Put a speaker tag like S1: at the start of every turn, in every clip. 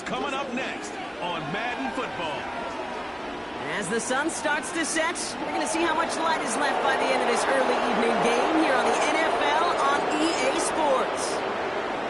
S1: coming up next on Madden Football.
S2: As the sun starts to set, we're going to see how much light is left by the end of this early evening game here on the NFL on EA Sports.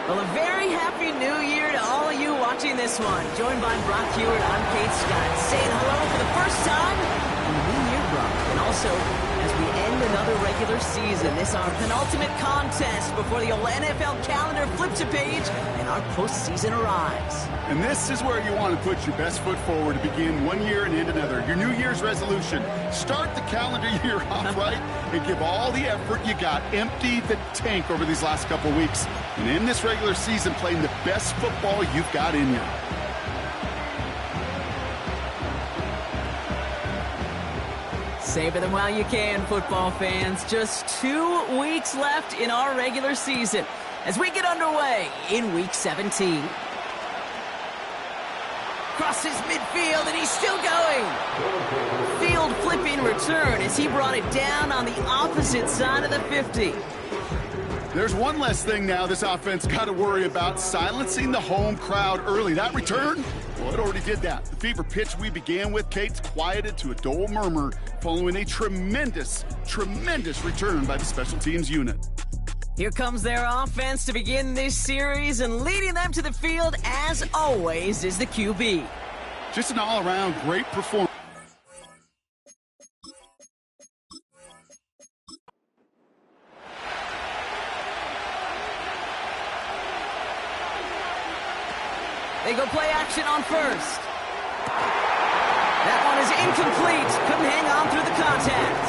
S2: Well, a very happy new year to all of you watching this one. Joined by Brock Hewitt, I'm Kate Scott, saying hello for the first time in the new year, Brock. And also, as we end another regular season, this is our penultimate contest before the old NFL calendar flips a page and our postseason arrives.
S3: And this is where you want to put your best foot forward to begin one year and end another. Your New Year's resolution. Start the calendar year off right and give all the effort you got. Empty the tank over these last couple weeks and end this regular season playing the best football you've got in you.
S2: Savor them while you can, football fans. Just 2 weeks left in our regular season as we get underway in Week 17. Crosses midfield, and he's still going. Field flipping return as he brought it down on the opposite side of the 50.
S3: There's one less thing now this offense got to worry about, silencing the home crowd early. That return, well, it already did that. The fever pitch we began with, Kate's quieted to a dull murmur following a tremendous return by the special teams unit.
S2: Here comes their offense to begin this series, and leading them to the field, as always, is the QB.
S3: Just an all-around great performance.
S2: They go play action on first. That one is incomplete. Couldn't hang on through the contact.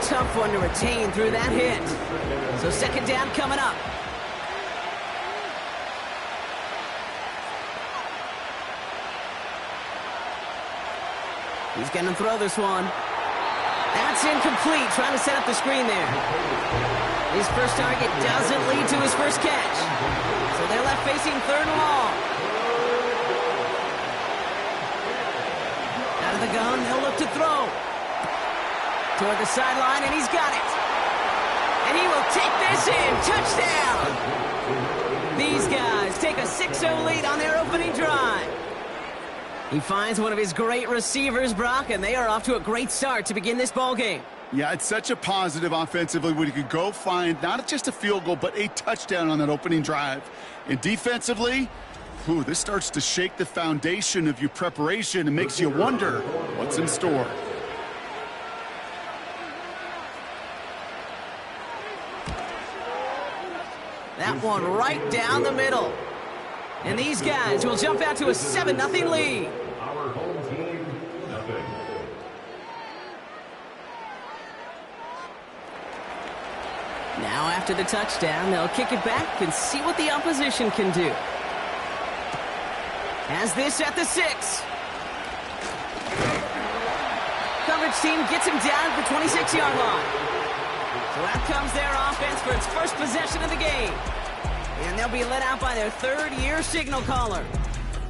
S2: Tough one to retain through that hit. So second down coming up. He's going to throw this one. That's incomplete. Trying to set up the screen there. His first target doesn't lead to his first catch. So they're left facing third and long. Out of the gun, they'll look to throw. Toward the sideline, and he's got it. And he will take this in. Touchdown! These guys take a 6-0 lead on their opening drive. He finds one of his great receivers, Brock, and they are off to a great start to begin this ball game.
S3: Yeah, it's such a positive offensively when you could go find not just a field goal, but a touchdown on that opening drive. And defensively, this starts to shake the foundation of your preparation and makes you wonder what's in store.
S2: That one right down the middle. And these guys will jump out to a 7-0 lead.
S4: Our home team, nothing.
S2: Now after the touchdown, they'll kick it back and see what the opposition can do. Has this at the 6. Coverage team gets him down at the 26-yard line. So out comes their offense for its first possession of the game. And they'll be let out by their third-year signal caller.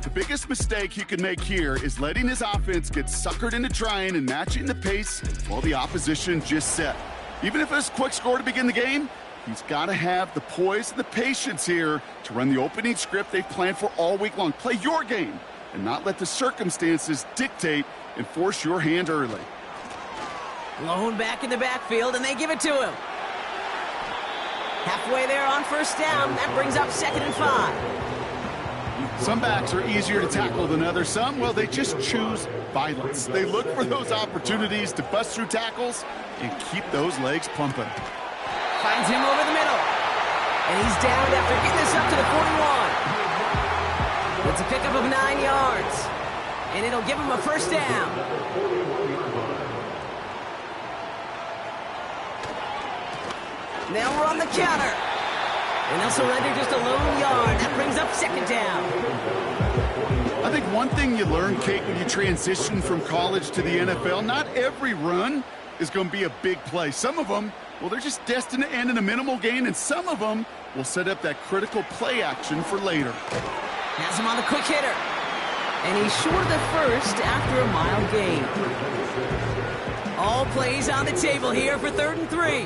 S3: The biggest mistake he could make here is letting his offense get suckered into trying and matching the pace while the opposition just set. Even if it's a quick score to begin the game, he's got to have the poise and the patience here to run the opening script they've planned for all week long. Play your game and not let the circumstances dictate and force your hand early.
S2: Blown back in the backfield, and they give it to him. Halfway there on first down. That brings up 2nd and 5.
S3: Some backs are easier to tackle than others. Some, well, they just choose violence. They look for those opportunities to bust through tackles and keep those legs pumping.
S2: Finds him over the middle. And he's down after getting this up to the 41. It's a pickup of 9 yards. And it'll give him a first down. They'll run the counter. And they'll surrender just a lone yard. That brings up 2nd down.
S3: I think one thing you learn, Kate, when you transition from college to the NFL, not every run is going to be a big play. Some of them, well, they're just destined to end in a minimal gain, and some of them will set up that critical play action for later.
S2: Has him on the quick hitter. And he's short of the first after a mile gain. All plays on the table here for 3rd and 3.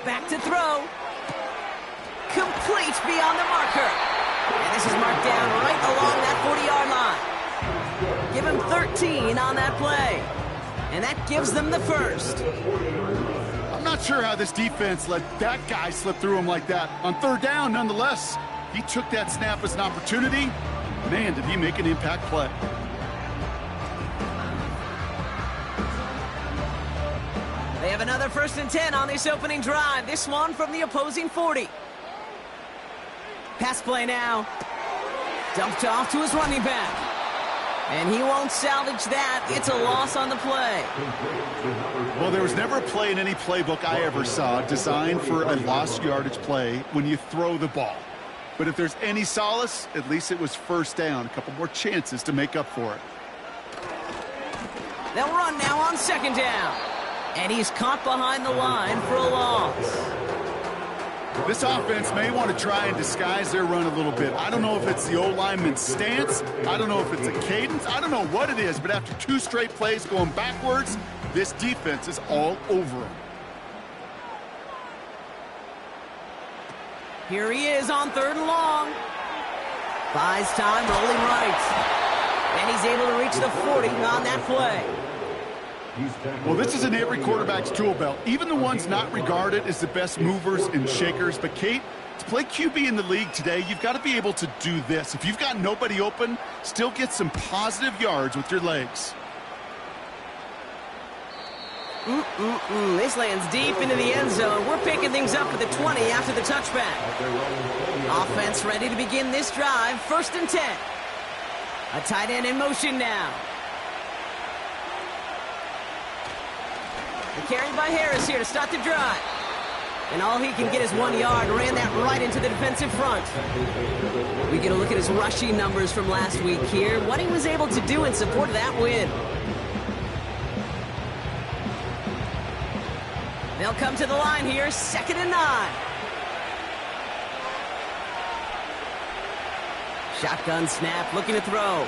S2: Back to throw. complete beyond the marker. And this is marked down right along that 40-yard line. Give him 13 on that play. And that gives them the first.
S3: I'm not sure how this defense let that guy slip through him like that. On third down, nonetheless, he took that snap as an opportunity. Man, did he make an impact play.
S2: They have another 1st and 10 on this opening drive. This one from the opposing 40. Pass play now. Dumped off to his running back. And he won't salvage that. It's a loss on the play.
S3: Well, there was never a play in any playbook I ever saw designed for a lost yardage play when you throw the ball. But if there's any solace, at least it was 1st down. A couple more chances to make up for it.
S2: They'll run now on 2nd down. And he's caught behind the line for a loss.
S3: This offense may want to try and disguise their run a little bit. I don't know if it's the O-lineman's stance. I don't know if it's a cadence. I don't know what it is, but after 2 straight plays going backwards, this defense is all over them.
S2: Here he is on 3rd and long. Buys time, rolling right. And he's able to reach the 40 on that play.
S3: Well, this is in every quarterback's tool belt, even the ones not regarded as the best movers and shakers. But, Kate, to play QB in the league today, you've got to be able to do this. If you've got nobody open, still get some positive yards with your legs.
S2: This lands deep into the end zone. We're picking things up at the 20 after the touchback. Offense ready to begin this drive. 1st and 10. A tight end in motion now. Carried by Harris here to start the drive. And all he can get is 1 yard. Ran that right into the defensive front. We get a look at his rushing numbers from last week here. What he was able to do in support of that win. They'll come to the line here. 2nd and 9. Shotgun snap, looking to throw.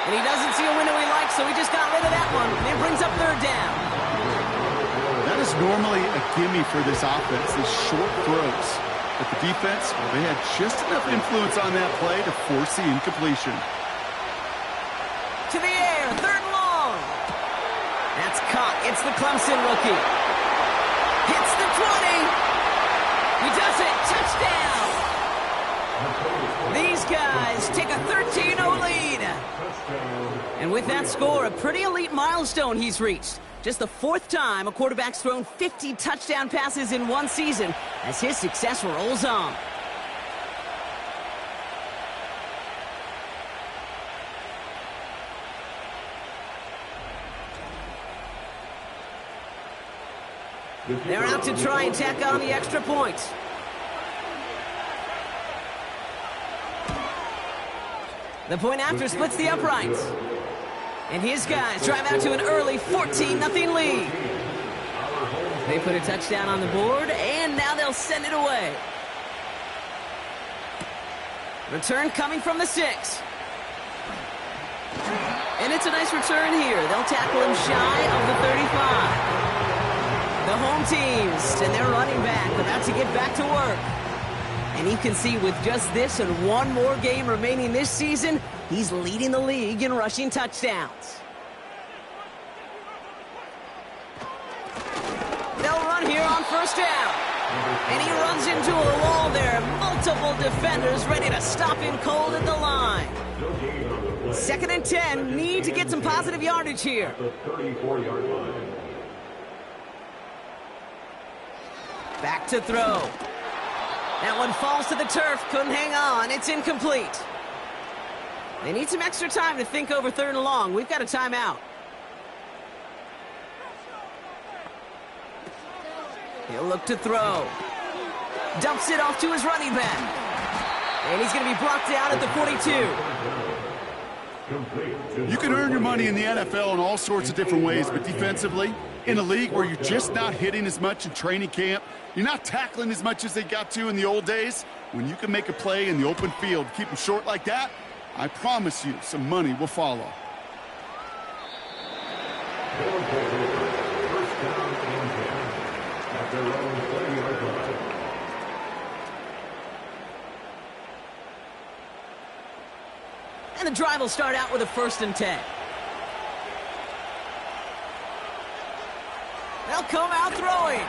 S2: And he doesn't see a window he likes, so he just got rid of that one. And it brings up 3rd down.
S3: That is normally a gimme for this offense, these short throws. But the defense, well, they had just enough influence on that play to force the incompletion.
S2: To the air, 3rd and long. That's caught. It's the Clemson rookie. Hits the 20. He does it. Touchdown. These guys take a 13-0 lead. And with that score, a pretty elite milestone he's reached. Just the 4th time a quarterback's thrown 50 touchdown passes in one season as his success rolls on. They're out to try and tack on the extra point. The point after splits the uprights. And his guys drive out to an early 14-0 lead. They put a touchdown on the board, and now they'll send it away. Return coming from the 6. And it's a nice return here. They'll tackle him shy of the 35. The home teams and their running back about to get back to work. And you can see with just this and one more game remaining this season, he's leading the league in rushing touchdowns. They'll run here on 1st down. And he runs into a wall there. Multiple defenders ready to stop him cold at the line. 2nd and 10. Need to get some positive yardage here. Back to throw. That one falls to the turf. Couldn't hang on. It's incomplete. They need some extra time to think over 3rd and long. We've got a timeout. He'll look to throw. Dumps it off to his running back. And he's going to be brought down at the 42.
S3: You can earn your money in the NFL in all sorts of different ways, but defensively, in a league where you're just not hitting as much in training camp, you're not tackling as much as they got to in the old days, when you can make a play in the open field, keep them short like that, I promise you some money will follow.
S4: First down and 10. At their own
S2: And the drive will start out with a 1st and 10. They'll come out throwing.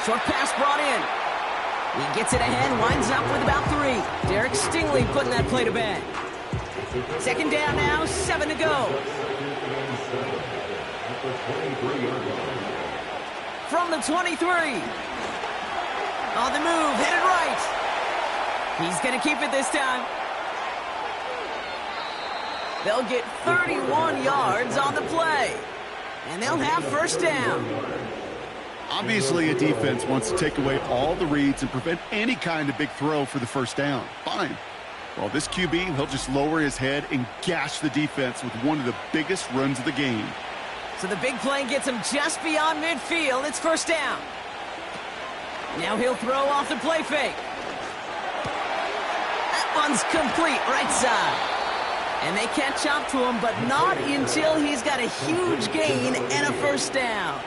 S2: Short pass brought in. He gets it ahead, winds up with about 3. Derek Stingley putting that play to bed. 2nd down now, 7 to go. From the 23. On the move, headed right. He's going to keep it this time. They'll get 31 yards on the play. And they'll have 1st down.
S3: Obviously, a defense wants to take away all the reads and prevent any kind of big throw for the 1st down. Fine. Well, this QB, he'll just lower his head and gash the defense with one of the biggest runs of the game.
S2: So the big play gets him just beyond midfield. It's 1st down. Now he'll throw off the play fake. That one's complete, right side. And they catch up to him, but not until he's got a huge gain and a 1st down.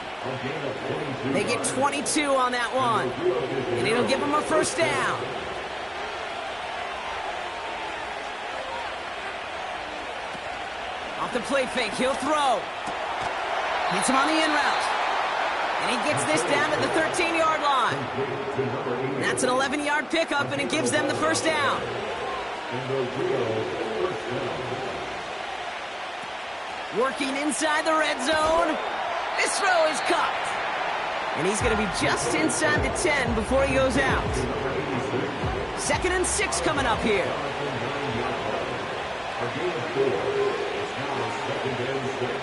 S2: They get 22 on that one. And it'll give him a 1st down. Off the play fake, he'll throw. Hits him on the in route. And he gets this down at the 13-yard line. That's an 11-yard pickup, and it gives them the 1st down. Working inside the red zone. This throw is caught. And he's going to be just inside the 10 before he goes out. 2nd and 6 coming up here.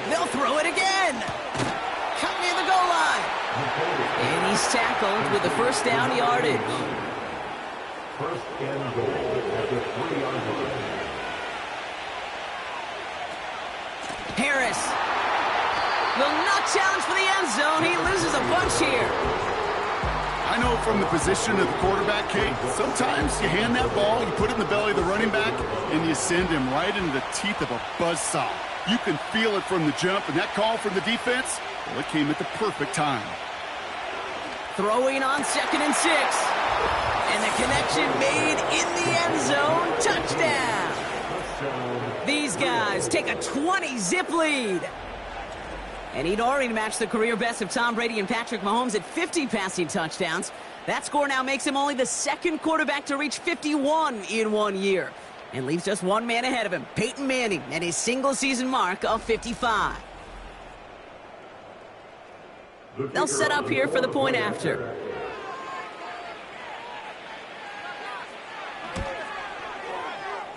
S2: They'll throw it again. Cut near the goal line. And he's tackled with the 1st down yardage.
S4: 1st and goal at the 3-yard line.
S2: Harris will not challenge for the end zone. He loses a bunch here.
S3: I know from the position of the quarterback, Kate, sometimes you hand that ball, you put it in the belly of the running back, and you send him right into the teeth of a buzzsaw. You can feel it from the jump, and that call from the defense, well, it came at the perfect time.
S2: Throwing on 2nd and 6. And the connection made in the end zone. Touchdown. These guys take a 20-zip lead. And he'd already matched the career best of Tom Brady and Patrick Mahomes at 50 passing touchdowns. That score now makes him only the 2nd quarterback to reach 51 in 1 year. And leaves just one man ahead of him, Peyton Manning, at his single-season mark of 55. They'll set up here for the point after.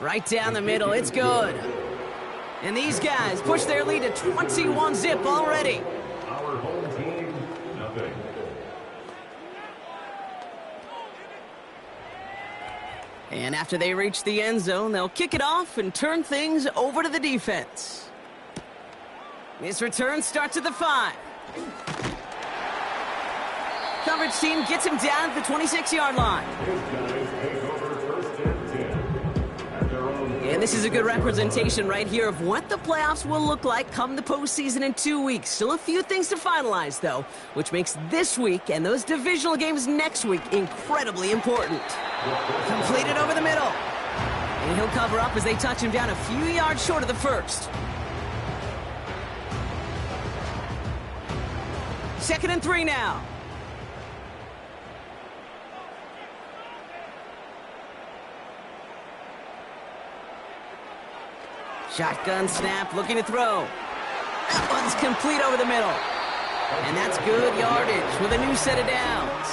S2: Right down the middle, it's good. And these guys push their lead to 21-zip already.
S4: Our home team, nothing.
S2: And after they reach the end zone, they'll kick it off and turn things over to the defense. This return starts at the 5. Coverage team gets him down at the 26-yard line. And this is a good representation right here of what the playoffs will look like come the postseason in 2 weeks. Still a few things to finalize, though, which makes this week and those divisional games next week incredibly important. Completed over the middle. And he'll cover up as they touch him down a few yards short of the 1st. 2nd and 3 now. Shotgun snap, looking to throw. That one's complete over the middle. And that's good yardage with a new set of downs.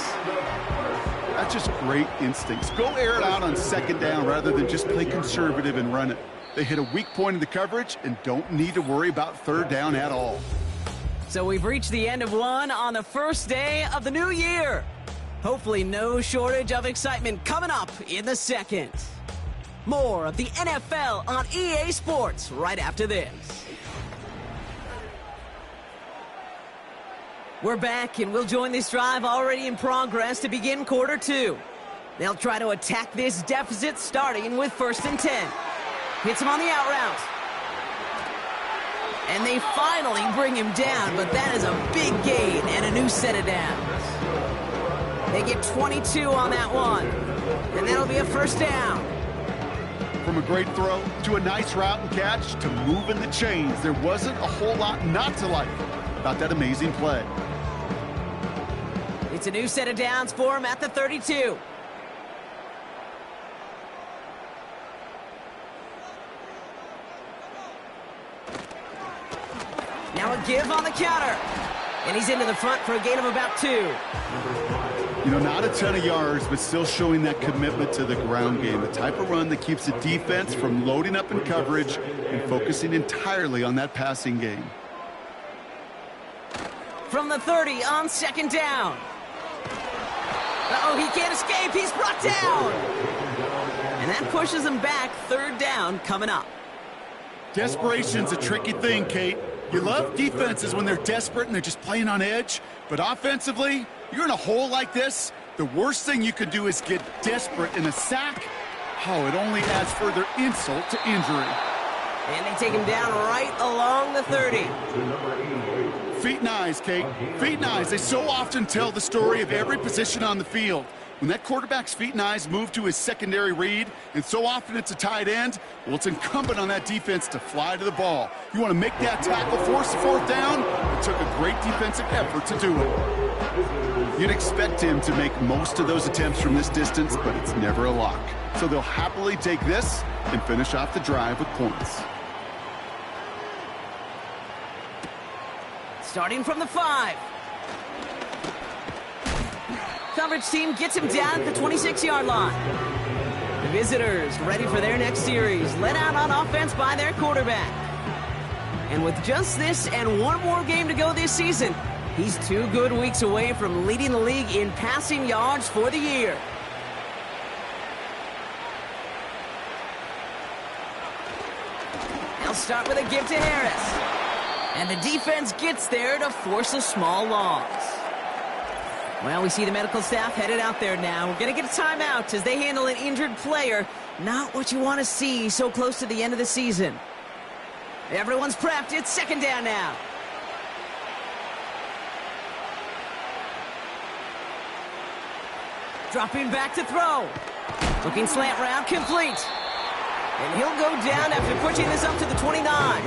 S3: That's just great instincts. Go air it out on 2nd down rather than just play conservative and run it. They hit a weak point in the coverage and don't need to worry about 3rd down at all.
S2: So we've reached the end of one on the first day of the new year. Hopefully no shortage of excitement coming up in the 2nd. More of the NFL on EA Sports right after this. We're back, and we'll join this drive already in progress to begin quarter 2. They'll try to attack this deficit starting with 1st and 10. Hits him on the out route. And they finally bring him down, but that is a big gain and a new set of downs. They get 22 on that one, and that'll be a 1st down.
S3: From a great throw to a nice route and catch to moving the chains, there wasn't a whole lot not to like about that amazing play.
S2: It's a new set of downs for him at the 32. Now a give on the counter. And he's into the front for a gain of about 2.
S3: You know, not a ton of yards, but still showing that commitment to the ground game. The type of run that keeps the defense from loading up in coverage and focusing entirely on that passing game.
S2: From the 30 on second down. Uh-oh, he can't escape. He's brought down. And that pushes him back. Third down coming up.
S3: Desperation's a tricky thing, Kate. You love defenses when they're desperate and they're just playing on edge. But offensively, you're in a hole like this, the worst thing you could do is get desperate in a sack. Oh, it only adds further insult to injury.
S2: And they take him down right along the 30.
S3: Feet and eyes, Kate. Feet and eyes. They so often tell the story of every position on the field. When that quarterback's feet and eyes move to his secondary read, and so often it's a tight end, well, it's incumbent on that defense to fly to the ball. You want to make that tackle, force the fourth down? It took a great defensive effort to do it. You'd expect him to make most of those attempts from this distance, but it's never a lock. So they'll happily take this and finish off the drive with points.
S2: Starting from the 5. Coverage team gets him down at the 26-yard line. The visitors ready for their next series, led out on offense by their quarterback. And with just this and one more game to go this season, he's 2 good weeks away from leading the league in passing yards for the year. They'll start with a give to Harris. And the defense gets there to force a small loss. Well, we see the medical staff headed out there now. We're going to get a timeout as they handle an injured player. Not what you want to see so close to the end of the season. Everyone's prepped. It's second down now. Dropping back to throw. Looking slant route, complete. And he'll go down after pushing this up to the 29.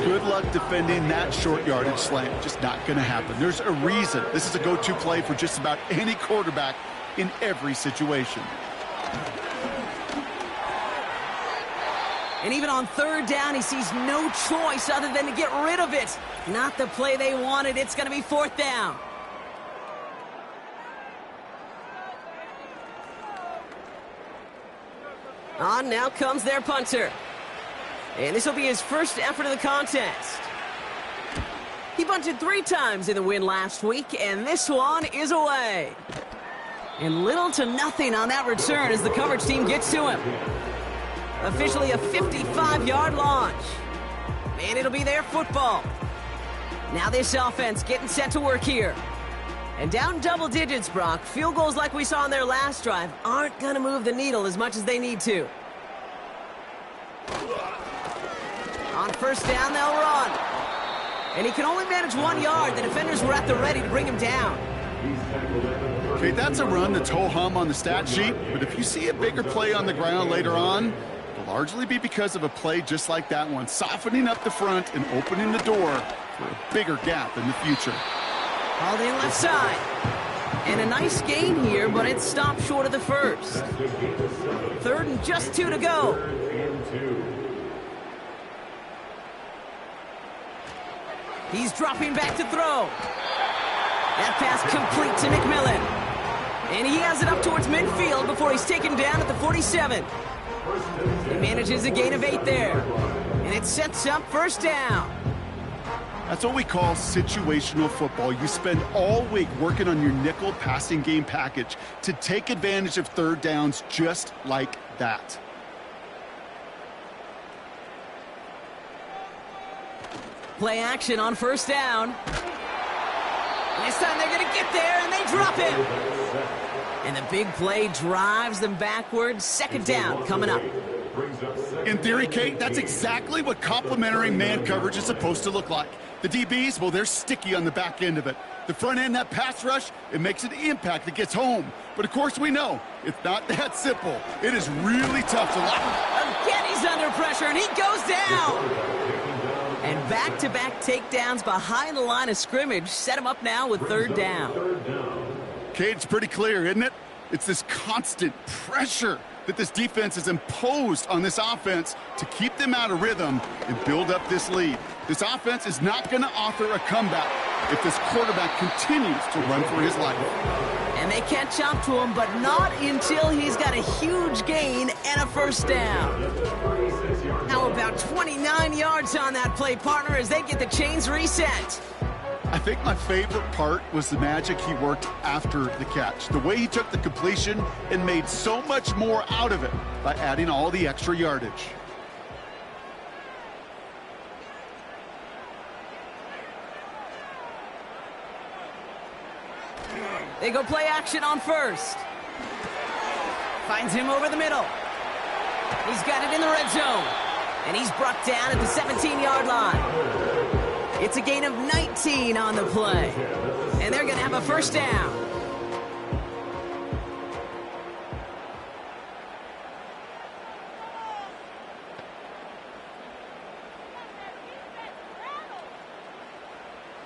S3: Good luck defending that short yardage slant. Just not going to happen. There's a reason this is a go-to play for just about any quarterback in every situation.
S2: And even on third down, he sees no choice other than to get rid of it. Not the play they wanted. It's going to be fourth down. On now comes their punter. And this will be his first effort of the contest. He bunted 3 times in the win last week, and this one is away. And little to nothing on that return as the coverage team gets to him. Officially a 55-yard launch. And it'll be their football. Now this offense getting set to work here. And down double digits, Brock. Field goals like we saw on their last drive aren't going to move the needle as much as they need to. On first down, they'll run. And he can only manage 1 yard. The defenders were at the ready to bring him down.
S3: Okay, that's a run that's ho-hum on the stat sheet, but if you see a bigger play on the ground later on, it'll largely be because of a play just like that one, softening up the front and opening the door for a bigger gap in the future.
S2: Hauled in left side. And a nice gain here, but it stopped short of the first. Third and just 2 to go. He's dropping back to throw. That pass complete to McMillan. And he has it up towards midfield before he's taken down at the 47. He manages a gain of 8 there. And it sets up first down.
S3: That's what we call situational football. You spend all week working on your nickel passing game package to take advantage of third downs just like that.
S2: Play action on first down. This time they're going to get there, and they drop him. And the big play drives them backwards. Second down coming up.
S3: In theory, Kate, that's exactly what complementary man coverage is supposed to look like. The DBs, well, they're sticky on the back end of it. The front end, that pass rush, it makes an impact that gets home. But of course we know, it's not that simple. It is really tough to lock.
S2: Again, he's under pressure, and he goes down. And back-to-back takedowns behind the line of scrimmage set him up now with third down.
S3: Kate, it's pretty clear, isn't it? It's this constant pressure that this defense has imposed on this offense to keep them out of rhythm and build up this lead. This offense is not going to author a comeback if this quarterback continues to run for his life.
S2: And they catch up to him, but not until he's got a huge gain and a first down. How about 29 yards on that play, partner, as they get the chains reset?
S3: I think my favorite part was the magic he worked after the catch. The way he took the completion and made so much more out of it by adding all the extra yardage.
S2: They go play action on first. Finds him over the middle. He's got it in the red zone. And he's brought down at the 17-yard line. It's a gain of 19 on the play. And they're going to have a first down.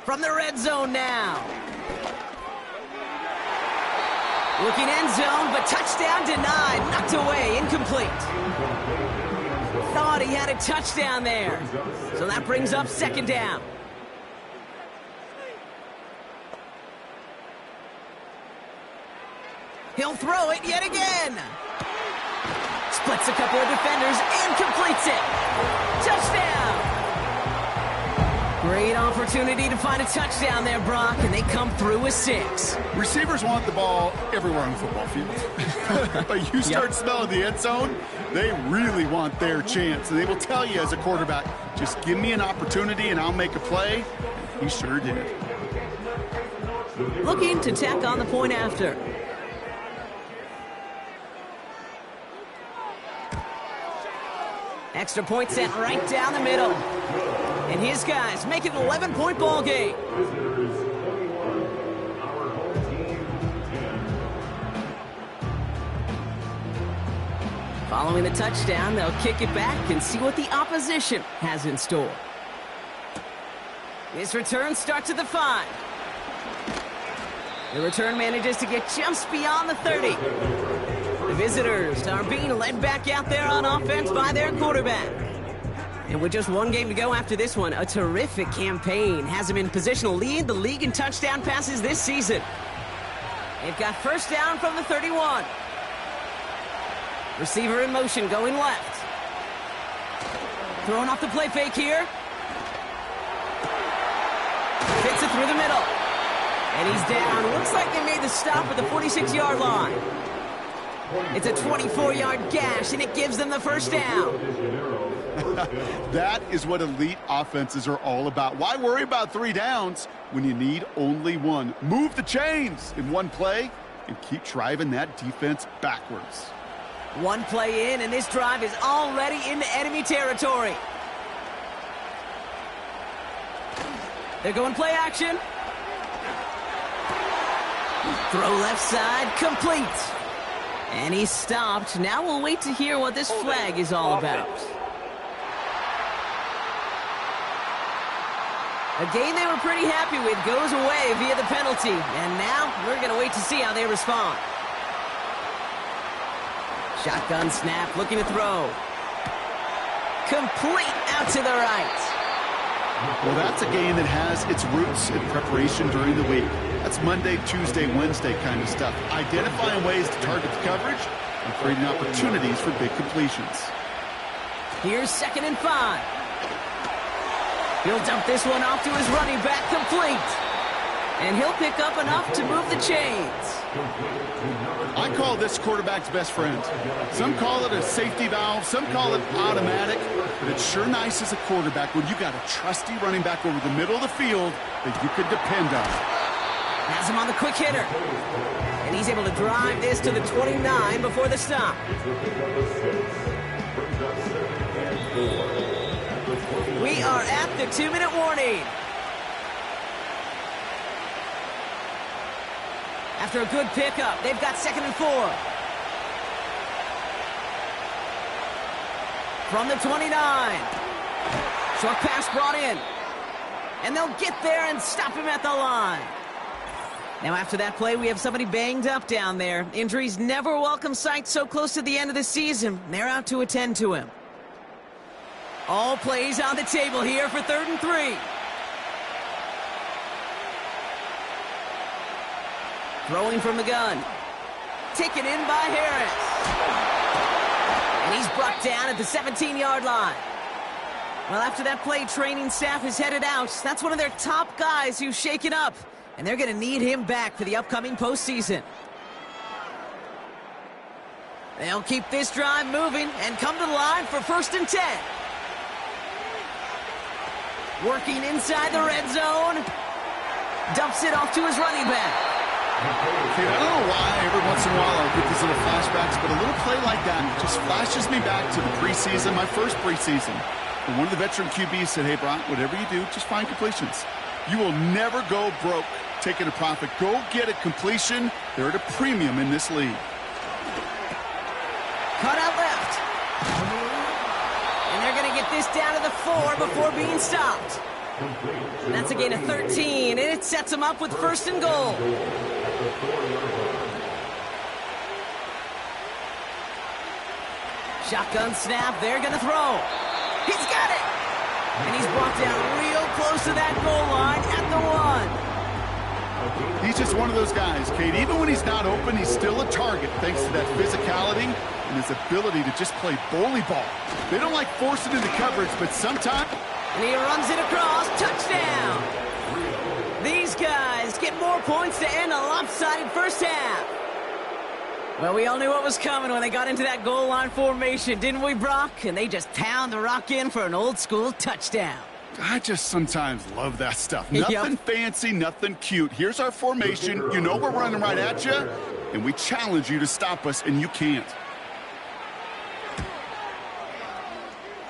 S2: From the red zone now. Looking end zone, but touchdown denied. Knocked away, incomplete. Thought he had a touchdown there. So that brings up second down. He'll throw it yet again. Splits a couple of defenders and completes it. Touchdown. Great opportunity to find a touchdown there, Brock, and they come through with 6.
S3: Receivers want the ball everywhere on the football field. But you start smelling the end zone, they really want their chance. And they will tell you as a quarterback, just give me an opportunity and I'll make a play. He sure did.
S2: Looking to tack on the point after. Extra point sent right down the middle. And his guys make it an 11-point ball game. Following the touchdown, they'll kick it back and see what the opposition has in store. This return starts at the 5. The return manages to get just beyond the 30. The visitors are being led back out there on offense by their quarterback. And with just one game to go after this one, a terrific campaign has him in position to lead the league in touchdown passes this season. They've got first down from the 31. Receiver in motion going left. Throwing off the play fake here. Fits it through the middle. And he's down. Looks like they made the stop at the 46-yard line. It's a 24-yard gash, and it gives them the first down.
S3: That is what elite offenses are all about. Why worry about 3 downs when you need only 1? Move the chains in one play and keep driving that defense backwards.
S2: One play in, and this drive is already into enemy territory. They're going play action. Throw left side, complete. And he's stopped. Now we'll wait to hear what this flag is all about. A game they were pretty happy with goes away via the penalty. And now we're going to wait to see how they respond. Shotgun snap, looking to throw. Complete out to the right.
S3: Well, that's a game that has its roots in preparation during the week. That's Monday, Tuesday, Wednesday kind of stuff. Identifying ways to target the coverage and creating opportunities for big completions.
S2: Here's 2nd and 5. He'll dump this one off to his running back, complete. And he'll pick up enough to move the chains.
S3: I call this quarterback's best friend. Some call it a safety valve, some call it automatic, but it's sure nice as a quarterback when you got a trusty running back over the middle of the field that you could depend on.
S2: Has him on the quick hitter. And he's able to drive this to the 29 before the stop. We are at the 2-minute warning. After a good pickup, they've got 2nd and 4. From the 29. Short pass brought in. And they'll get there and stop him at the line. Now after that play, we have somebody banged up down there. Injuries never a welcome sight so close to the end of the season. They're out to attend to him. All plays on the table here for 3rd and 3. Throwing from the gun. Taken in by Harris. And he's brought down at the 17-yard line. Well, after that play, training staff is headed out. That's one of their top guys who's shaken up. And they're going to need him back for the upcoming postseason. They'll keep this drive moving and come to the line for 1st and 10. Working inside the red zone. Dumps it off to his running back.
S3: Okay, I don't know why every once in a while I'll get these little flashbacks, but a little play like that just flashes me back to the preseason, my first preseason. And one of the veteran QBs said, hey, Brock, whatever you do, just find completions. You will never go broke taking a profit. Go get a completion. They're at a premium in this league.
S2: Cut out left. And they're going to get this down to the 4 before being stopped. And that's a gain of 13, and it sets them up with 1st and goal. Shotgun snap, they're going to throw. He's got it! And he's brought down real close to that goal line at the 1.
S3: He's just one of those guys, Kate. Even when he's not open, he's still a target thanks to that physicality and his ability to just play bully ball. They don't like forcing into coverage, but sometimes...
S2: And he runs it across. Touchdown! These guys get more points to end a lopsided first half. Well, we all knew what was coming when they got into that goal line formation, didn't we, Brock? And they just pound the rock in for an old-school touchdown.
S3: I just sometimes love that stuff. Nothing fancy, nothing cute. Here's our formation. You know we're running right at you, and we challenge you to stop us, and you can't.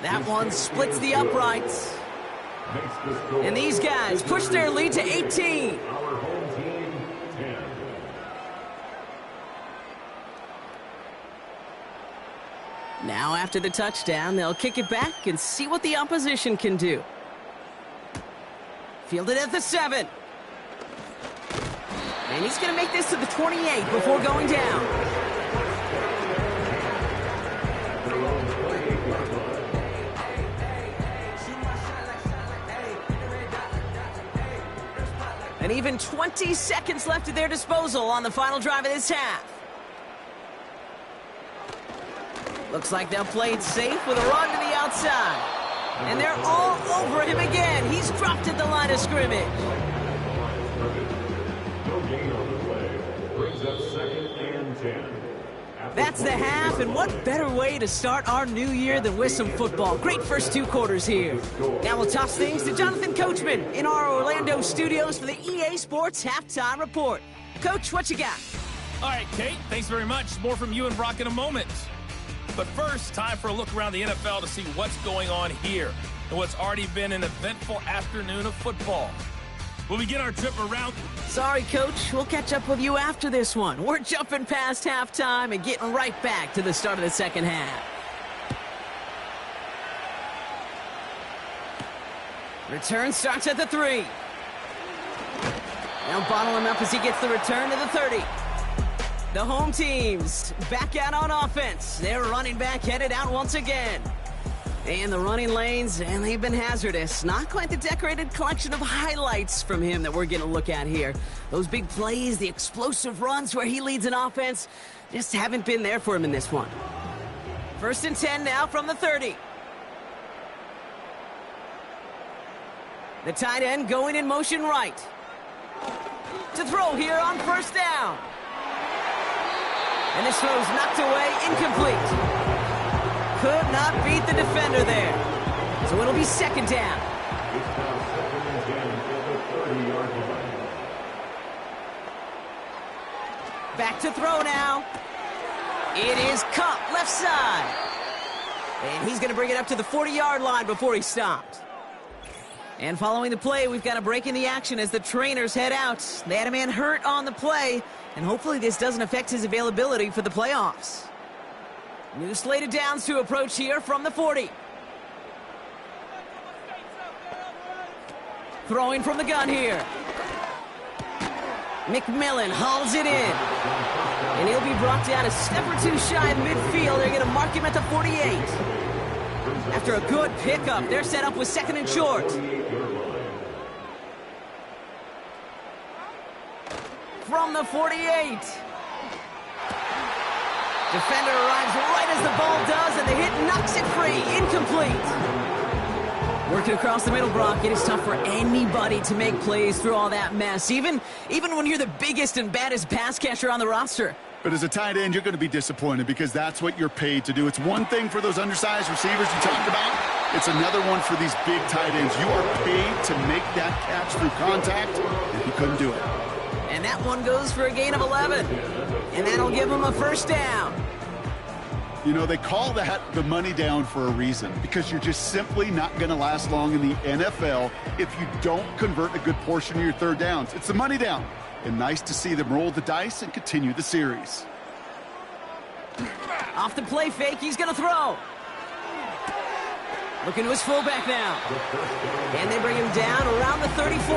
S2: That one splits the uprights. And these guys push their lead to 18. Now after the touchdown, they'll kick it back and see what the opposition can do. Fielded at the 7. And he's going to make this to the 28 before going down. And even 20 seconds left at their disposal on the final drive of this half. Looks like they'll play it safe with a run to the outside. And they're all over him again. He's dropped at the line of scrimmage.
S4: No gain on the play. Brings up 2nd and 10.
S2: That's the half, and what better way to start our new year than with some football. Great first 2 quarters here. Now we'll toss things to Jonathan Coachman in our Orlando studios for the EA Sports Halftime Report. Coach, what you got?
S5: All right, Kate, thanks very much. More from you and Brock in a moment. But first, time for a look around the NFL to see what's going on here and what's already been an eventful afternoon of football. We'll begin our trip around...
S2: Sorry, Coach. We'll catch up with you after this one. We're jumping past halftime and getting right back to the start of the second half. Return starts at the 3. Now bottle him up as he gets the return to the 30. The home teams back out on offense. Their running back headed out once again. And the running lanes, and they've been hazardous. Not quite the decorated collection of highlights from him that we're going to look at here. Those big plays, the explosive runs where he leads an offense, just haven't been there for him in this one. 1st and 10 now from the 30. The tight end going in motion right. To throw here on 1st down. And this throw's knocked away, incomplete. Could not beat the defender there. So it'll be 2nd down.
S4: It's now 2nd and 10 at the 30-yard line.
S2: Back to throw now. It is Cup, left side. And he's going to bring it up to the 40-yard line before he stopped. And following the play, we've got a break in the action as the trainers head out. They had a man hurt on the play, and hopefully this doesn't affect his availability for the playoffs. New slate of downs to approach here from the 40. Throwing from the gun here. McMillan hauls it in. And he'll be brought down a step or two shy of midfield. They're going to mark him at the 48. After a good pickup, they're set up with second and short. From the 48. Defender arrives right as the ball does, and the hit knocks it free. Incomplete. Working across the middle, Brock, it is tough for anybody to make plays through all that mess, even when you're the biggest and baddest pass catcher on the roster.
S3: But as a tight end, you're going to be disappointed because that's what you're paid to do. It's one thing for those undersized receivers you talked about. It's another one for these big tight ends. You are paid to make that catch through contact, and he couldn't do it.
S2: And that one goes for a gain of 11. And that'll give him a first down.
S3: You know, they call that the money down for a reason, because you're just simply not going to last long in the NFL if you don't convert a good portion of your third downs. It's the money down. And nice to see them roll the dice and continue the series.
S2: Off the play fake, he's going to throw. Looking to his fullback now. And they bring him down around the 34.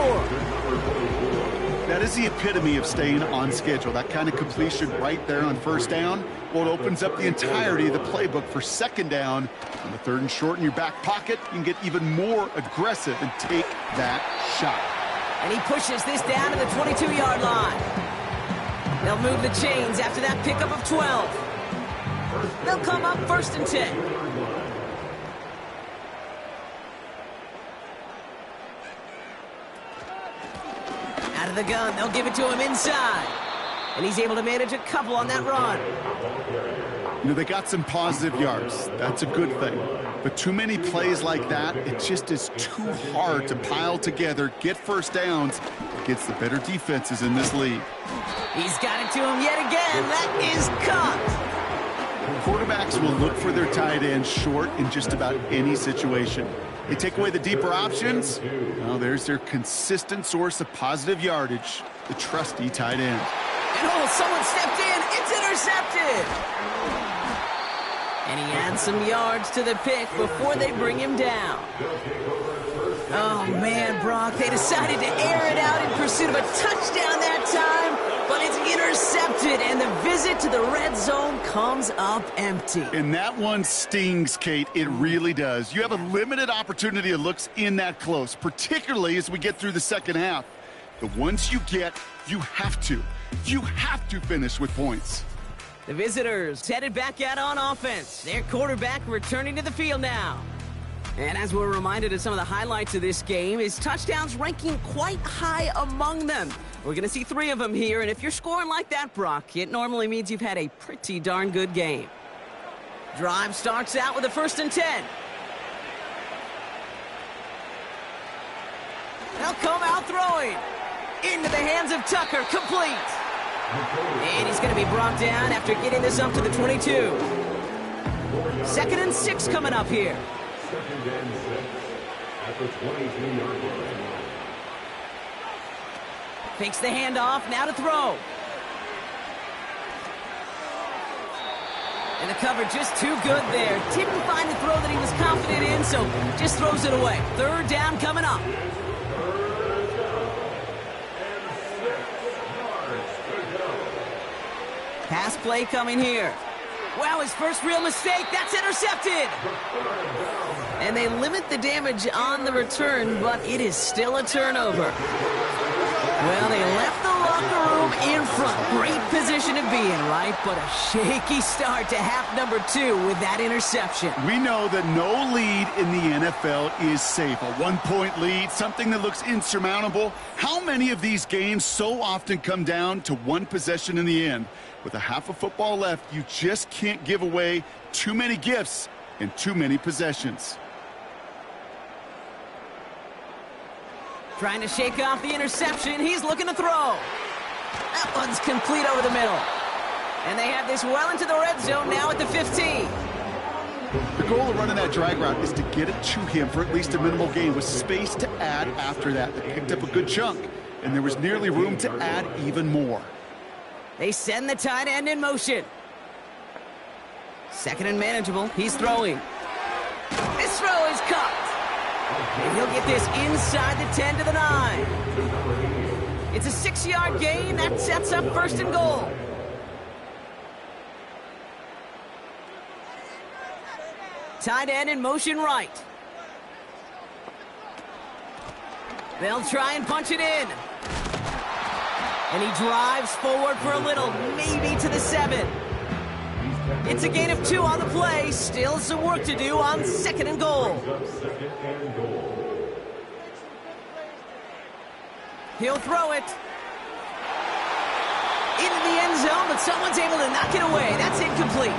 S3: That is the epitome of staying on schedule. That kind of completion right there on first down. Well, it opens up the entirety of the playbook for second down. On the third and short in your back pocket, you can get even more aggressive and take that shot.
S2: And he pushes this down to the 22-yard line. They'll move the chains after that pickup of 12. They'll come up first and 10. Out of the gun, they'll give it to him inside. And he's able to manage a couple on that run.
S3: You know, they got some positive yards. That's a good thing. But too many plays like that, it just is too hard to pile together, get first downs against the better defenses in this league.
S2: He's got it to him yet again. That is caught.
S3: Quarterbacks will look for their tight end short in just about any situation. They take away the deeper options. Well, there's their consistent source of positive yardage, the trusty tight end.
S2: And oh, someone stepped in. It's intercepted. And he adds some yards to the pick before they bring him down. Oh, man, Brock, they decided to air it out in pursuit of a touchdown that time, but it's intercepted, and the visit to the red zone comes up empty.
S3: And that one stings, Kate. It really does. You have a limited opportunity that looks in that close, particularly as we get through the second half. The ones you get, you have to finish with points.
S2: The visitors headed back out on offense. Their quarterback returning to the field now. And as we're reminded of some of the highlights of this game, his touchdowns ranking quite high among them. We're going to see 3 of them here, and if you're scoring like that, Brock, it normally means you've had a pretty darn good game. Drive starts out with a first and 10. They'll come out throwing. Into the hands of Tucker, complete. And he's going to be brought down after getting this up to the 22. 2nd and 6 coming up here.
S4: 2nd and 6 at the 23-yard line.
S2: Fakes the handoff, now to throw. And the cover just too good there. Didn't find the throw that he was confident in, so just throws it away. 3rd down coming up. Pass play coming here. Wow, his first real mistake. That's intercepted. And they limit the damage on the return, but it is still a turnover. Well, they left the locker room in front. Great position to be in, right? But a shaky start to half number 2 with that interception.
S3: We know that no lead in the NFL is safe. A 1-point lead, something that looks insurmountable. How many of these games so often come down to one possession in the end? With a half of football left, you just can't give away too many gifts and too many possessions.
S2: Trying to shake off the interception. He's looking to throw. That one's complete over the middle. And they have this well into the red zone now at the 15.
S3: The goal of running that drag route is to get it to him for at least a minimal gain with space to add after that. They picked up a good chunk, and there was nearly room to add even more.
S2: They send the tight end in motion. Second and manageable. He's throwing. This throw is caught. And he'll get this inside the 10 to the 9. It's a 6-yard gain. That sets up first and goal. Tight end in motion right. They'll try and punch it in. And he drives forward for a little, maybe to the 7. It's a gain of 2 on the play. Still some work to do on second and goal. He'll throw it. Into the end zone, but someone's able to knock it away. That's incomplete.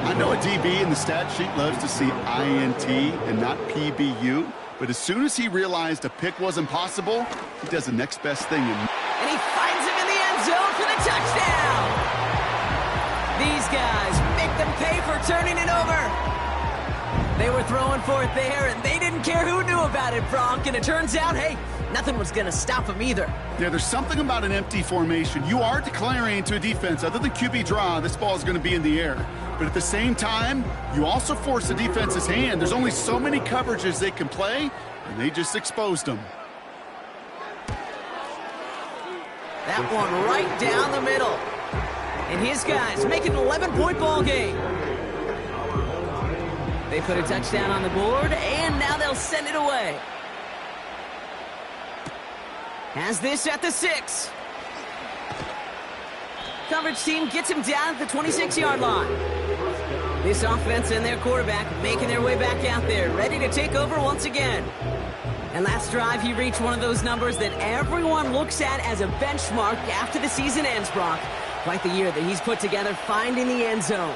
S3: I know a DB in the stat sheet loves to see INT and not PBU, but as soon as he realized a pick wasn't possible, he does the next best thing.
S2: And he finds him in the end zone for the touchdown. These guys make them pay for turning it over. They were throwing for it there, and they didn't care who knew about it, Bronk. And it turns out, hey, nothing was going to stop him either.
S3: Yeah, there's something about an empty formation. You are declaring to a defense, other than QB draw, this ball is going to be in the air. But at the same time, you also force the defense's hand. There's only so many coverages they can play, and they just exposed them.
S2: That one right down the middle. And his guys make it an 11-point ball game. They put a touchdown on the board, and now they'll send it away. Has this at the 6. Coverage team gets him down at the 26-yard line. This offense and their quarterback making their way back out there, ready to take over once again. And last drive, he reached one of those numbers that everyone looks at as a benchmark after the season ends, Brock. Quite the year that he's put together, finding the end zone.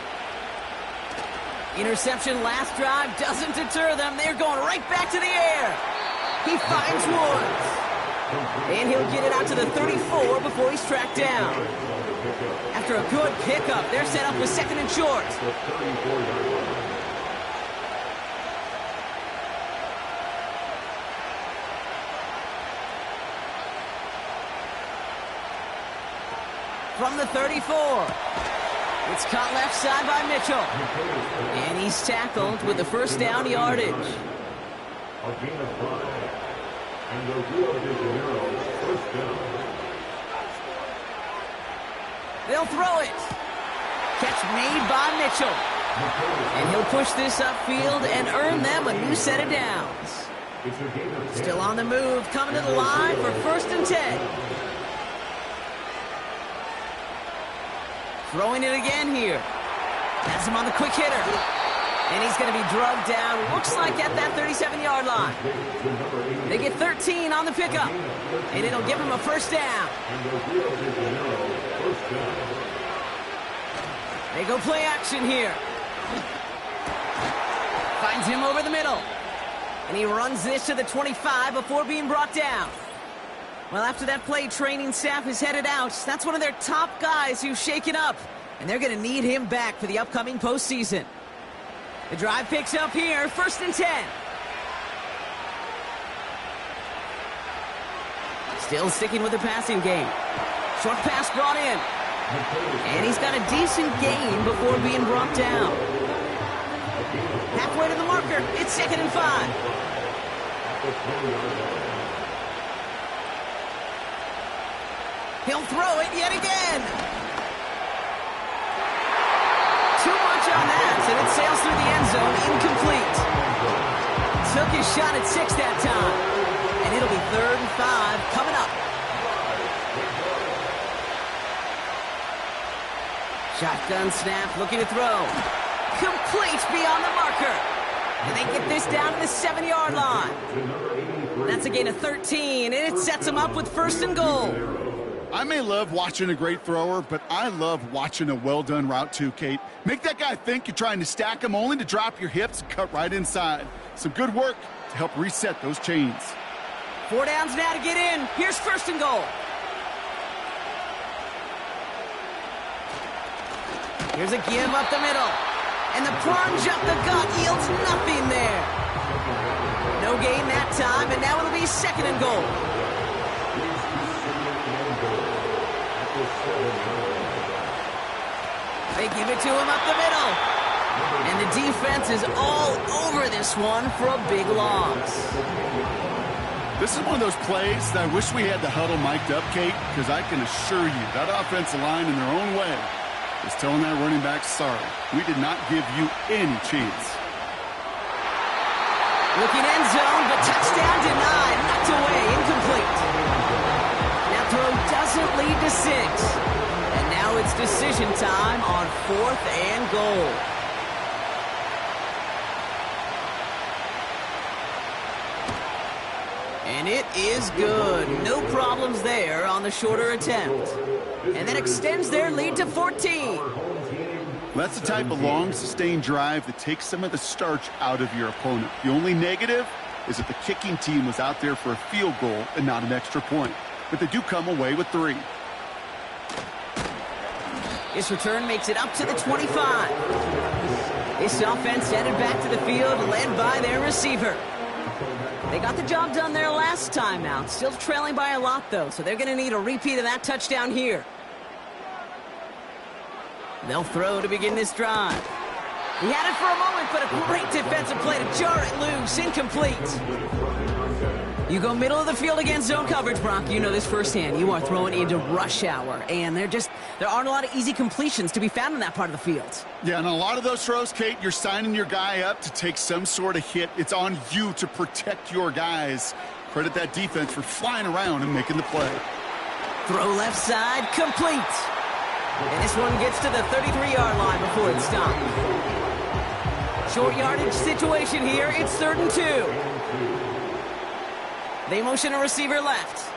S2: Interception last drive doesn't deter them. They're going right back to the air. He finds Woods. And he'll get it out to the 34 before he's tracked down. After a good pickup, they're set up with second and short. From the 34. It's caught left side by Mitchell. And he's tackled with the first down yardage.
S4: A gain of 5. And the Rio de Janeiro first down.
S2: They'll throw it. Catch made by Mitchell. And he'll push this upfield and earn them a new set of downs. Still on the move, coming to the line for first and 10. Throwing it again here. Has him on the quick hitter. And he's going to be drugged down, looks like at that 37-yard line. They get 13 on the pickup. And it'll give him a first down. They go play action here. Finds him over the middle. And he runs this to the 25 before being brought down. Well, after that play, training staff is headed out. That's one of their top guys who's shaken up. And they're going to need him back for the upcoming postseason. The drive picks up here, first and 10. Still sticking with the passing game. Short pass brought in. And he's got a decent gain before being brought down. Halfway to the marker, it's second and 5. He'll throw it yet again. Too much on that, and it sails through the end zone, incomplete. Took his shot at 6 that time, and it'll be 3rd and 5 coming up. Shotgun snap, looking to throw. Complete beyond the marker. And they get this down to the 7-yard line. That's a gain of 13, and it sets them up with first and goal.
S3: I may love watching a great thrower, but I love watching a well-done route too, Kate. Make that guy think you're trying to stack him only to drop your hips and cut right inside. Some good work to help reset those chains.
S2: 4 downs now to get in. Here's first and goal. Here's a give up the middle. And the plunge up the gut yields nothing there. No gain that time, and now it'll be 2nd and goal. They give it to him up the middle. And the defense is all over this one for a big loss.
S3: This is one of those plays that I wish we had the huddle mic'd up, Kate, because I can assure you that offensive line in their own way is telling that running back, sorry, we did not give you any chance.
S2: Looking end zone, but touchdown denied. Knocked away, incomplete. That throw doesn't lead to 6. And now it's decision time on 4th and goal. And it is good. No problems there on the shorter attempt. And that extends their lead to 14.
S3: That's the type of long, sustained drive that takes some of the starch out of your opponent. The only negative is that the kicking team was out there for a field goal and not an extra point. But they do come away with 3.
S2: This return makes it up to the 25. This offense headed back to the field, led by their receiver. They got the job done there last time out. Still trailing by a lot, though, so they're going to need a repeat of that touchdown here. They'll throw to begin this drive. He had it for a moment, but a great defensive play to jar it loose. Incomplete. You go middle of the field against zone coverage, Brock. You know this firsthand. You are throwing into rush hour, and there aren't a lot of easy completions to be found in that part of the field.
S3: Yeah, and a lot of those throws, Kate, you're signing your guy up to take some sort of hit. It's on you to protect your guys. Credit that defense for flying around and making the play.
S2: Throw left side, complete. And this one gets to the 33-yard line before it's stopped. Short yardage situation here. It's 3rd and 2. They motion a receiver left.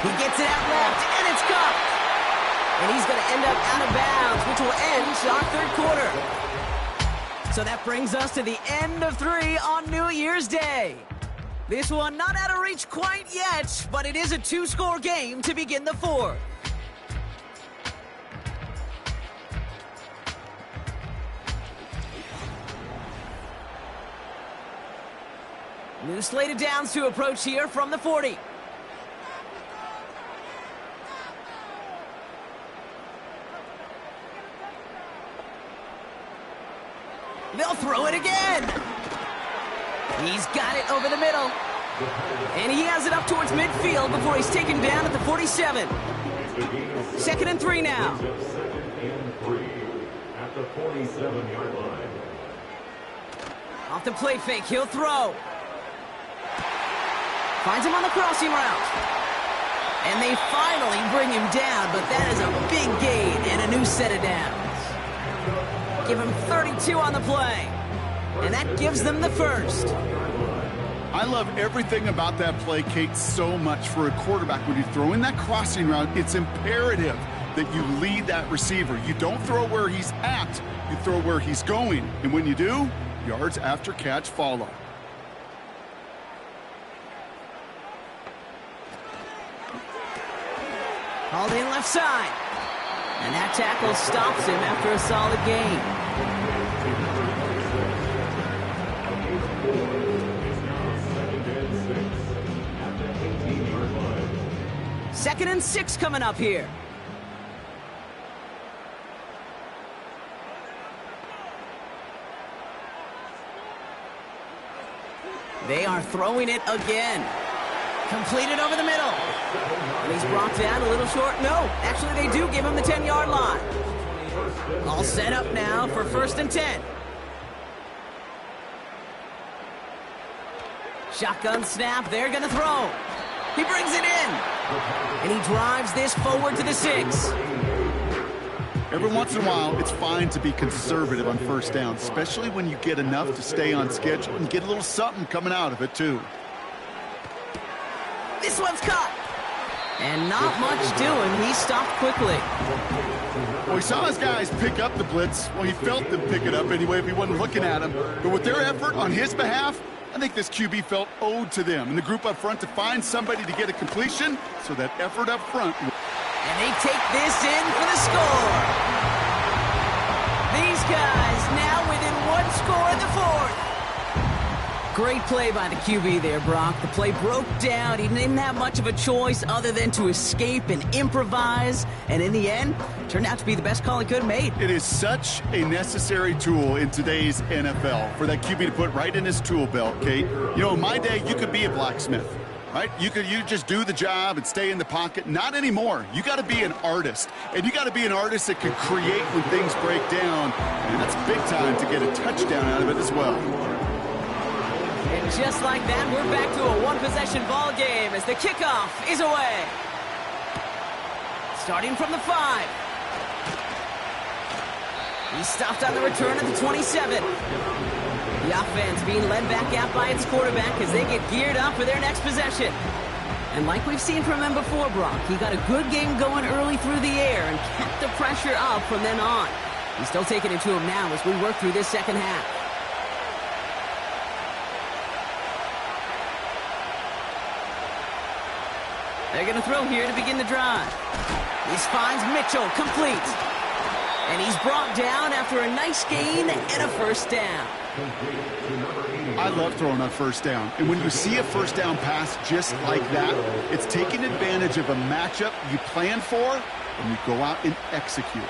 S2: He gets it out left, and it's caught. And he's going to end up out of bounds, which will end our 3rd quarter. So that brings us to the end of 3 on New Year's Day. This one not out of reach quite yet, but it is a 2-score game to begin the 4th. New slate of downs to approach here from the 40. They'll throw it again. He's got it over the middle. And he has it up towards midfield before he's taken down at the 47. 2nd and 3 now.
S4: 2nd and 3 at the 47-yard line.
S2: Off the play fake, he'll throw. Finds him on the crossing route. And they finally bring him down, but that is a big gain and a new set of downs. Give him 32 on the play. And that gives them the 1st.
S3: I love everything about that play, Kate, so much for a quarterback. When you're throwing that crossing route, it's imperative that you lead that receiver. You don't throw where he's at, you throw where he's going. And when you do, yards after catch follow.
S2: Hauled in left side. And that tackle stops him after a solid gain. Second and 6 coming up here. They are throwing it again. Completed over the middle. And he's brought down a little short. No, actually they do give him the 10-yard line. All set up now for 1st and 10. Shotgun snap, they're going to throw. He brings it in. And he drives this forward to the 6.
S3: Every once in a while, it's fine to be conservative on 1st down, especially when you get enough to stay on schedule and get a little something coming out of it, too.
S2: This one's caught. And not much doing. He stopped quickly.
S3: Well, he saw his guys pick up the blitz. Well, he felt them pick it up anyway if he wasn't looking at him. But with their effort on his behalf, I think this QB felt owed to them and the group up front to find somebody to get a completion, so that effort up front.
S2: And They take this in for the score. These guys now within one score in the fourth. Great play by the QB there, Brock. The play broke down. He didn't have much of a choice other than to escape and improvise. And in the end, turned out to be the best call he could have made.
S3: It is such a necessary tool in today's NFL for that QB to put right in his tool belt, Kate. You know, in my day, you could be a blacksmith, right? You just do the job and stay in the pocket. Not anymore. You got to be an artist. And you got to be an artist that can create when things break down. And that's big time to get a touchdown out of it as well.
S2: And just like that, we're back to a one-possession ball game as the kickoff is away. Starting from the 5. He's stopped on the return at the 27. The offense being led back out by its quarterback as they get geared up for their next possession. And like we've seen from him before, Brock, he got a good game going early through the air and kept the pressure up from then on. He's still taking it to him now as we work through this second half. They're going to throw here to begin the drive. This finds Mitchell complete. And he's brought down after a nice gain and a first down.
S3: I love throwing on first down. And when you see a first down pass just like that, it's taking advantage of a matchup you plan for and you go out and execute.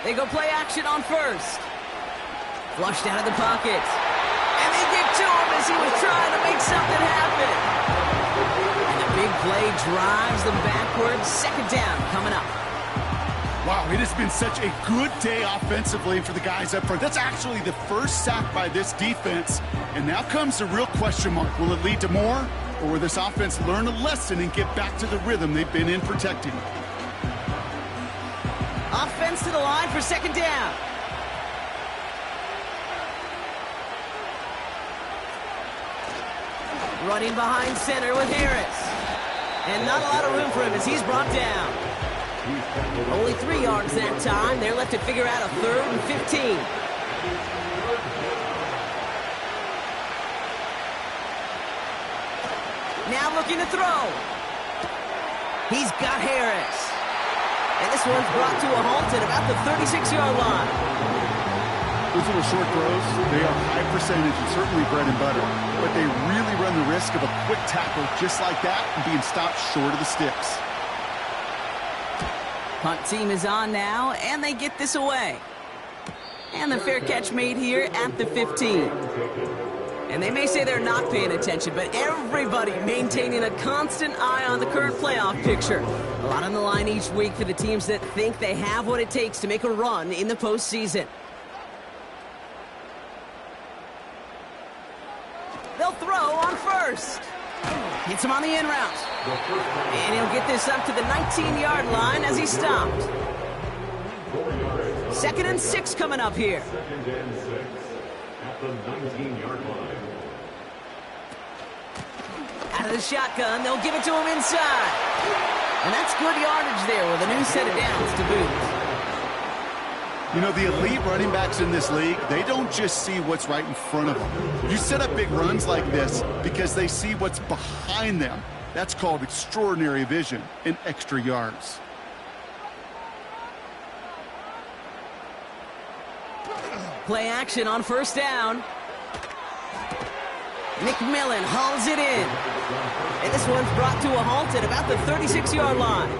S2: They go play action on first. Flushed out of the pocket. And they get to him as he was trying to make something happen. And the big play drives them backwards. Second down coming up.
S3: Wow, it has been such a good day offensively for the guys up front. That's actually the first sack by this defense. And now comes the real question mark. Will it lead to more? Or will this offense learn a lesson and get back to the rhythm they've been in protecting?
S2: Offense to the line for second down. Running behind center with Harris. And not a lot of room for him as he's brought down. Only 3 yards that time. They're left to figure out a 3rd and 15. Now looking to throw. He's got Harris. And this one's brought to a halt at about the 36-yard line.
S3: Those little short throws, they are high percentage and certainly bread and butter. But they really run the risk of a quick tackle just like that and being stopped short of the sticks.
S2: Punt team is on now, and they get this away. And the fair catch made here at the 15. And they may say they're not paying attention, but everybody maintaining a constant eye on the current playoff picture. A lot on the line each week for the teams that think they have what it takes to make a run in the postseason. They'll throw on first. Hits him on the in route. And he'll get this up to the 19-yard line as he stopped. 2nd and 6 coming up here.
S4: 2nd and 6 at the 19-yard line.
S2: Out of the shotgun, they'll give it to him inside. And that's good yardage there with a new set of downs to boot.
S3: You know, the elite running backs in this league, they don't just see what's right in front of them. You set up big runs like this because they see what's behind them. That's called extraordinary vision and extra yards.
S2: Play action on first down. McMillan hauls it in. And this one's brought to a halt at about the 36-yard line.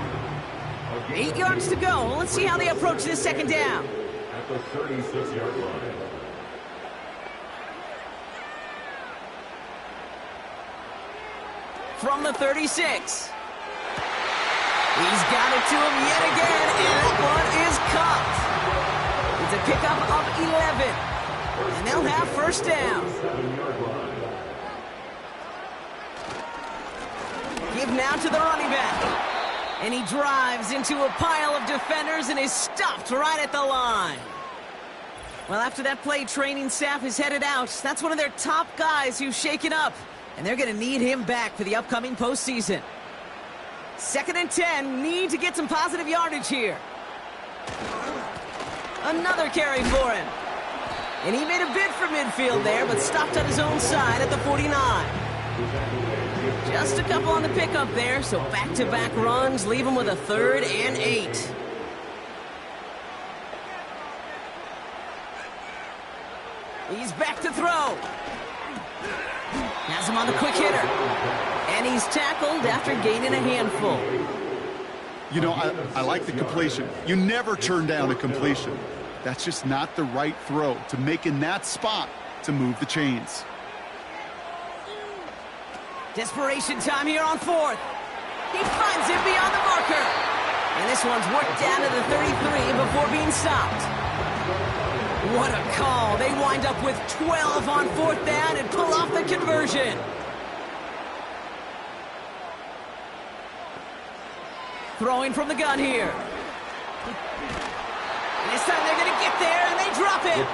S2: 8 yards to go. Let's see how they approach this second down.
S4: At the 36-yard line.
S2: From the 36. He's got it to him yet again, and that one is caught. It's a pickup of 11. And they'll have first down.
S4: 7-yard line.
S2: Give now to the running back. And he drives into a pile of defenders and is stopped right at the line. Well, after that play, training staff is headed out. That's one of their top guys who's shaken up. And they're going to need him back for the upcoming postseason. 2nd and 10, need to get some positive yardage here. Another carry for him. And he made a bid for midfield there, but stopped on his own side at the 49. Just a couple on the pickup there, so back-to-back runs leave him with a 3rd and 8. He's back to throw. Has him on the quick hitter. And he's tackled after gaining a handful.
S3: You know, I like the completion. You never turn down a completion. That's just not the right throw to make in that spot to move the chains.
S2: Desperation time here on 4th. He finds it beyond the marker. And this one's worked down to the 33 before being stopped. What a call. They wind up with 12 on 4th down and pull off the conversion. Throwing from the gun here. And this time they're going to get there, and they drop it.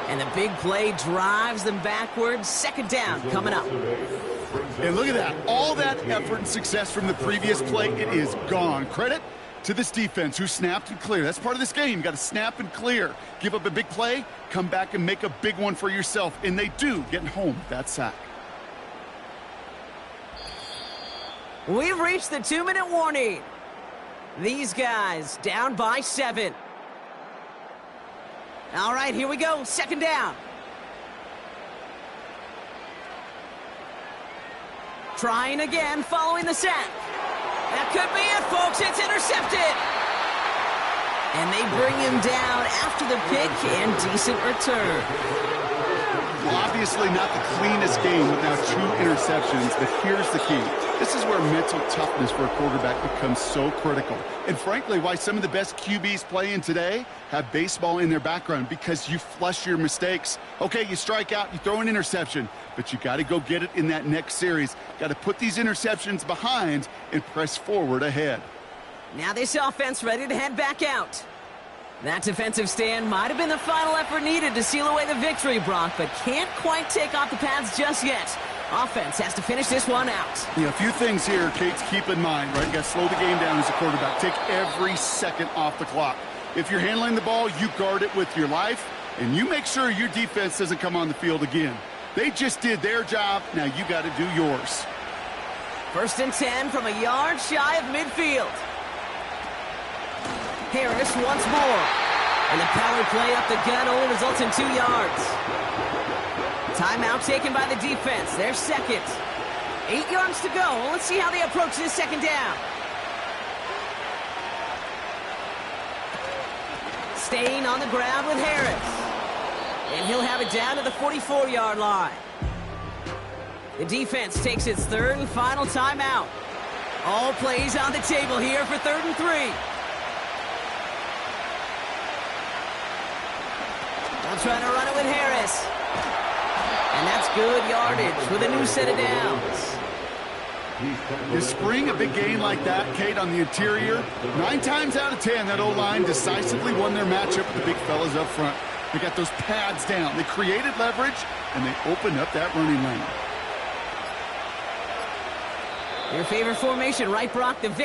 S2: And the big play drives them backwards. 2nd down coming up.
S3: And look at that. All that effort and success from the previous play, it is gone. Credit to this defense who snapped and cleared. That's part of this game. You got to snap and clear. Give up a big play, come back and make a big one for yourself. And they do, getting home with that sack.
S2: We've reached the 2-minute warning. These guys down by 7. All right, here we go. 2nd down. Trying again following the sack. That could be it, folks. It's intercepted. And they bring him down after the pick and decent return.
S3: Well, obviously not the cleanest game without 2 interceptions, but here's the key. This is where mental toughness for a quarterback becomes so critical. And frankly, why some of the best QBs playing today have baseball in their background, because you flush your mistakes. Okay, you strike out, you throw an interception, but you got to go get it in that next series. Got to put these interceptions behind and press forward ahead.
S2: Now this offense ready to head back out. That defensive stand might have been the final effort needed to seal away the victory, Brock, but can't quite take off the pads just yet. Offense has to finish this one out.
S3: Yeah, a few things here, Kate, to keep in mind, right? You got to slow the game down as a quarterback. Take every second off the clock. If you're handling the ball, you guard it with your life, and you make sure your defense doesn't come on the field again. They just did their job. Now you got to do yours.
S2: 1st and 10 from a yard shy of midfield. Harris once more. And the power play up the gun only results in 2 yards. Timeout taken by the defense. Their 2nd. 8 yards to go. Well, let's see how they approach this 2nd down. Staying on the ground with Harris. And he'll have it down to the 44-yard line. The defense takes its 3rd and final timeout. All plays on the table here for 3rd and 3. They'll try to run it with Harris. And that's good yardage with a new set of downs.
S3: You spring a big gain like that, Kate, on the interior, 9 times out of 10, that O-line decisively won their matchup with the big fellas up front. They got those pads down. They created leverage, and they opened up that running lane.
S2: Your favorite formation, right, Brock? The victory.